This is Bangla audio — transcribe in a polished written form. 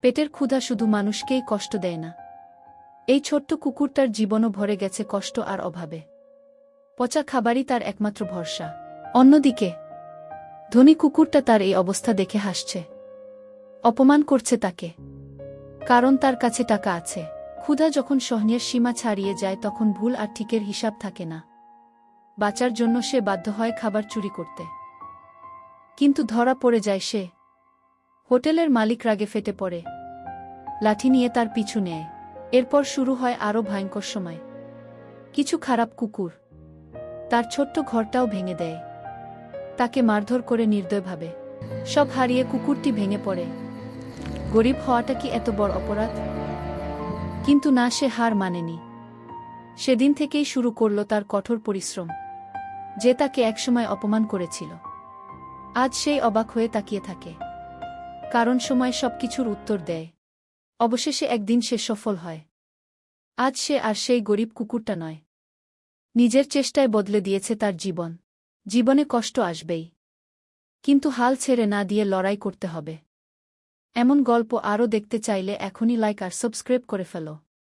পেটের ক্ষুধা শুধু মানুষকেই কষ্ট দেয় না। এই ছোট্ট কুকুরটার জীবনও ভরে গেছে কষ্ট আর অভাবে। পচা খাবারই তার একমাত্র ভরসা। অন্যদিকে ধনী কুকুরটা তার এই অবস্থা দেখে হাসছে, অপমান করছে তাকে। কারণ তার কাছে টাকা আছে। ক্ষুধা যখন সহনীয় সীমা ছাড়িয়ে যায় তখন ভুল আর ঠিকের হিসাব থাকে না। বাঁচার জন্য সে বাধ্য হয় খাবার চুরি করতে। কিন্তু ধরা পড়ে যায় সে। হোটেলের মালিক রাগে ফেটে পড়ে, লাঠি নিয়ে তার পিছু নেয়। এরপর শুরু হয় আরও ভয়ঙ্কর সময়। কিছু খারাপ কুকুর তার ছোট্ট ঘরটাও ভেঙে দেয়, তাকে মারধর করে নির্দয়ভাবে। সব হারিয়ে কুকুরটি ভেঙে পড়ে। গরিব হওয়াটা কি এত বড় অপরাধ? কিন্তু না, সে হার মানেনি। সেদিন থেকেই শুরু করল তার কঠোর পরিশ্রম। যে তাকে একসময় অপমান করেছিল, আজ সেই অবাক হয়ে তাকিয়ে থাকে। কারণ সময় সবকিছুর উত্তর দেয়। অবশেষে একদিন সে সফল হয়। আজ সে আর সেই গরিব কুকুরটা নয়। নিজের চেষ্টায় বদলে দিয়েছে তার জীবন। জীবনে কষ্ট আসবেই, কিন্তু হাল ছেড়ে না দিয়ে লড়াই করতে হবে। এমন গল্প আরও দেখতে চাইলে এখনই লাইক আর সাবস্ক্রাইব করে ফেলো।